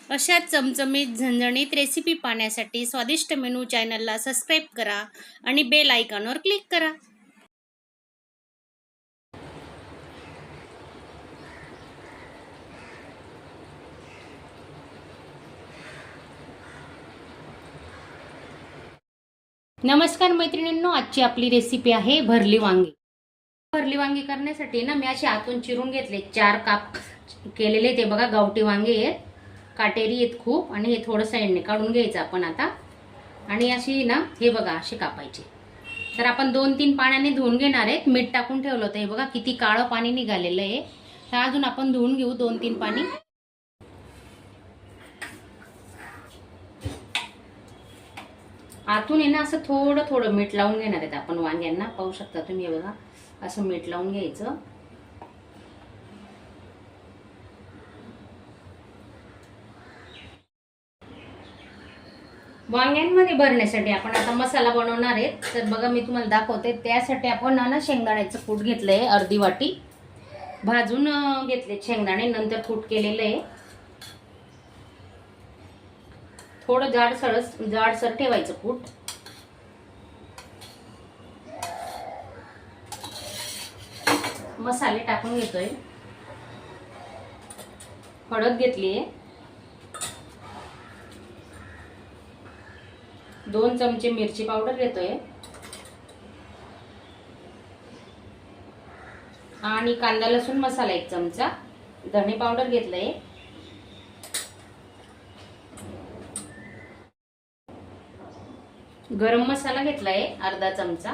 अशा चमचमीत झणझणीत रेसिपी पाहण्यासाठी स्वादिष्ट मेनू चॅनलला सबस्क्राईब करा आणि बेल आयकॉनवर क्लिक करा. नमस्कार मैत्रिणींनो, आजची आपली रेसिपी आहे भरली वांगी. भरली वांगी करण्यासाठी ना मी असे आतून चिरून घेतले, 4 काप केलेले. ते बघा गावठी वांगे आहेत, काटेरी आहेत खूप, आणि हे थोडं साईडने काढून घ्यायचं आपण आता. आणि अशी ना हे बघा असे कापायचे. तर आपण 2-3 पाण्याने धुवून घेणार आहेत. मीठ टाकून ठेवलं होतं, हे बघा किती काळं पाणी निघालेलं आहे. तर अजून आपण धुवून घेऊ 2-3 पाणी. आतून आहे ना असं थोडं थोडं मीठ लावून घेणार आहेत आपण वांग्यांना. पाहू शकता तुम्ही, हे बघा असं मीठ लावून घ्यायचं. वांग्यांमध्ये भरण्यासाठी आपण आता मसाला बनवणार आहे. तर बघा मी तुम्हाला दाखवते. त्यासाठी आपण ना शेंगदाण्याचं कूट घेतलंय अर्धी वाटी, भाजून घेतले शेंगदाणे, नंतर कूट केलेलं आहे. थोडं जाडसर ठेवायचं कूट. मसाले टाकून घेतोय. हळद घेतलीये, 2 चमचे मिरची पावडर घेतोय, आणि कांदा लसूण मसाला 1 चमचा, धणे पावडर घेतलंय, गरम मसाला घेतलाय अर्धा चमचा,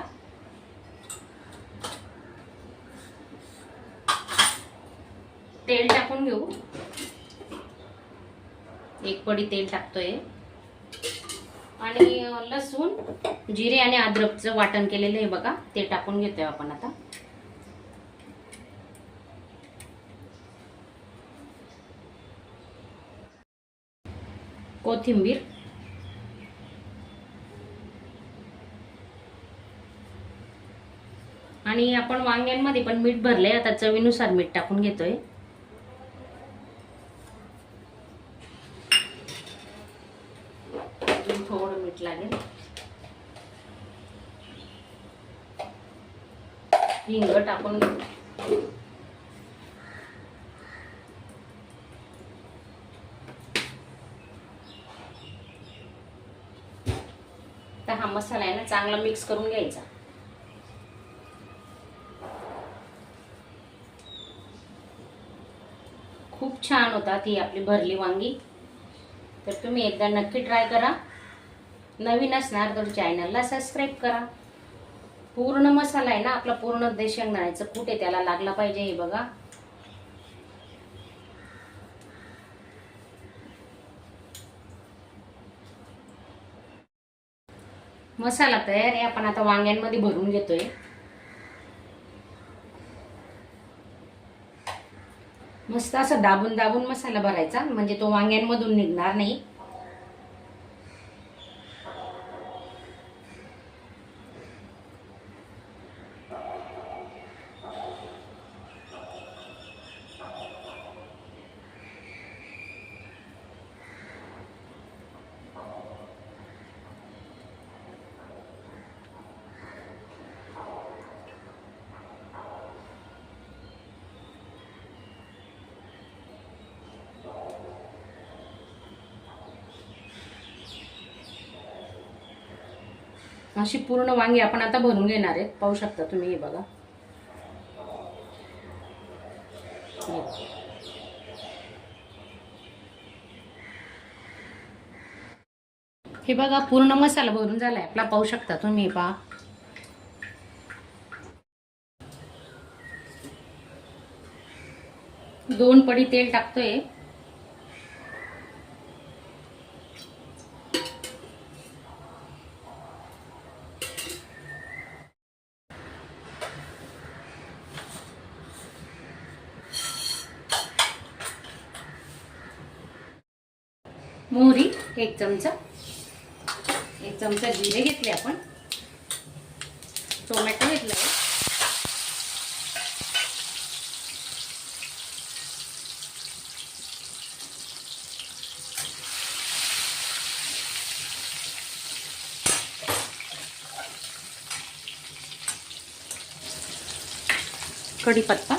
तेल टाकून घेऊ. 1 पडी तेल टाकतोय, आणि लसूण, जिरे आणि अद्रकचं वाटण केलेलं आहे बघा, ते टाकून घेतोय आपण आता. कोथिंबीर, आणि आपण वांग्यांमध्ये पण मीठ भरलंय, आता चवीनुसार मीठ टाकून घेतोय. थोडं मीठ लागेल. हिंग टाकून घेऊ. तर हा मसाला आहे ना चांगला मिक्स करून घ्यायचा. खूप छान होतात ही आपली भरली वांगी. तर तुम्ही एकदा नक्की ट्राय करा. नवीन असणार तर चॅनलला सबस्क्राईब करा. पूर्ण मसाला आहे ना आपला, पूर्ण शेंगदाण्याचं कूट आहे त्याला लागला पाहिजे. हे बघा, मसाला तयार आहे. आपण आता वांग्यांमध्ये भरून घेतोय. मस्त असं दाबून दाबून मसाला भरायचा, म्हणजे तो वांग्यांमधून निघणार नाही. अशी पूर्ण वांगी आपण आता भरून घेणार आहेत. पाहू शकता तुम्ही, हे बघा. हे बघा पूर्ण मसाला भरून झालाय आपला, पाहू शकता तुम्ही. पहा, 2 पडी तेल टाकतोय. मोहरी 1 चमचा, 1 चमचा जिरे घेतले आपण, टोमॅटो घेतला, कढीपत्ता,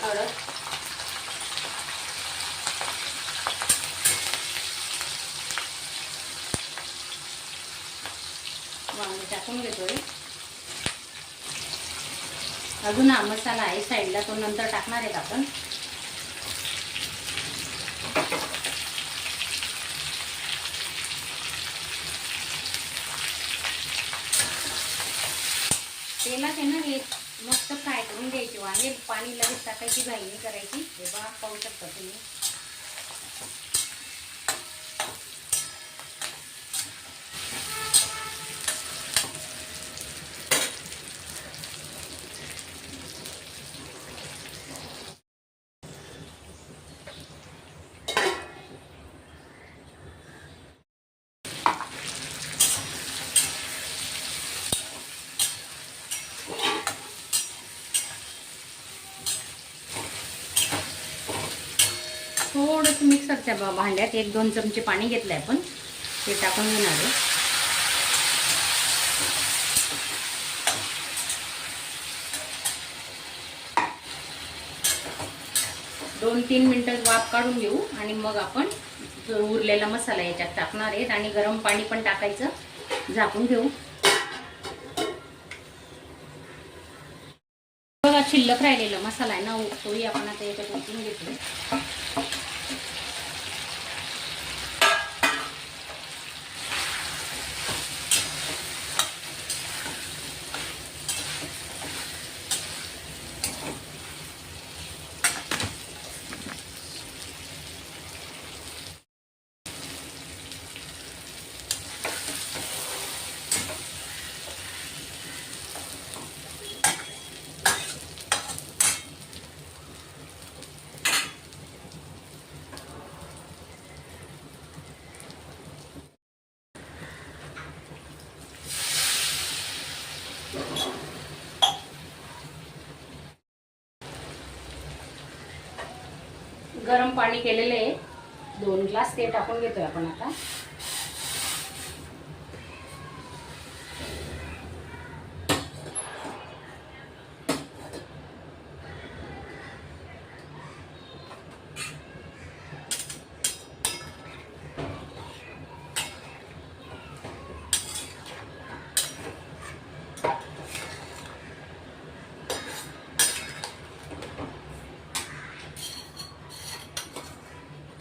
हळद, वांगे टाकून घेतोय. अजून हा मसाला आहे साईडला, तो नंतर टाकणार आहेत आपण. तेलात आहे ना हे मस्त फ्राय करून घ्यायचे वांगे. पाणी लगेच टाकायची घाई नाही करायची. हे बघा पाहू शकता तुम्ही. थोडंसं मिक्सरच्या भांड्यात 1-2 चमचे पाणी घेतलंय आपण, ते टाकून घेणार आहे. दोन 3 मिनिटं वाफ काढून घेऊ आणि मग आपण जो उरलेला मसाला याच्यात टाकणार आहेत आणि गरम पाणी पण टाकायचं. झाकून घेऊ. बघा शिल्लक राहिलेला मसाला आहे ना, तोही आपण आता याच्यात ओतून घेतोय. गरम पाणी केलेले आहे, 2 ग्लास ते टाकून घेतोय आपण आता.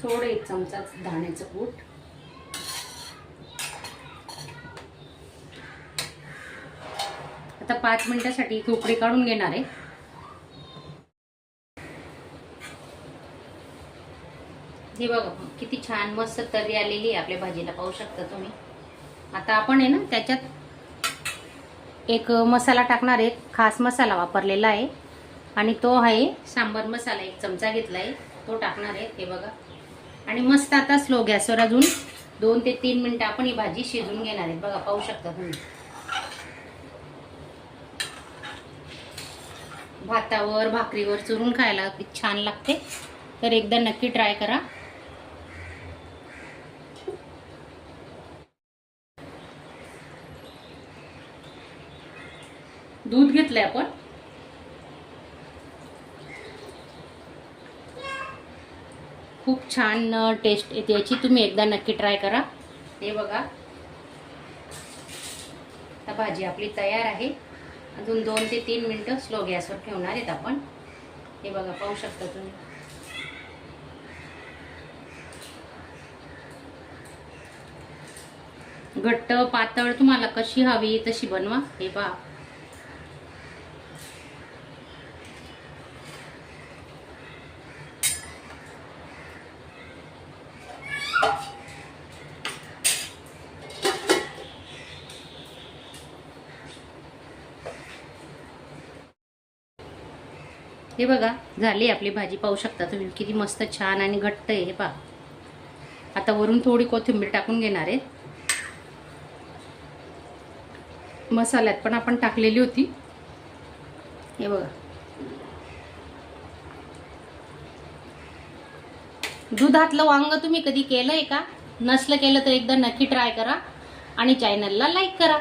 थोडं 1 चमचा धाण्याचं कूट, आता 5 मिनिटासाठी उकळी काढून घेणार आहे. हे बघा किती छान मस्त तर्री आलेली आहे आपल्या भाजीला, पाहू शकता तुम्ही. आता आपण आहे ना त्याच्यात एक मसाला टाकणार आहे, खास मसाला वापरलेला आहे आणि तो आहे सांबर मसाला. 1 चमचा घेतला आहे, तो टाकणार आहे. हे बघा आणि मस्त आता स्लो गॅसवर अजून 2 ते 3 मिनिटं आपण ही भाजी शिजवून घेणार आहे. बघा पाहू शकता तुम्ही. भातावर भाकरीवर चुरून खायला किती छान लागते, तर एकदा नक्की ट्राय करा. दूध घेतलंय आपण. खूप छान टेस्ट येते याची, तुम्ही एकदा नक्की ट्राय करा. हे बघा आता भाजी आपली तयार आहे. अजून 2 ते 3 मिनिटं स्लो गॅसवर ठेवणार आहेत आपण. हे बघा पाहू शकता तुम्ही. घट्ट पातळ तुम्हाला कशी हवी तशी बनवा. हे पहा हे बघा झाली आपली भाजी, पाहू शकता तुम्ही किती मस्त छान आणि घट्ट आहे. हे पहा आता वरून थोडी कोथिंबीर टाकून घेणार आहे. मसाल्यात पण आपण टाकलेली होती. हे बघा दुधातलं वांग तुम्ही कधी केलंय का? नसलं केलं तर एकदा नक्की ट्राय करा आणि चॅनलला लाईक करा.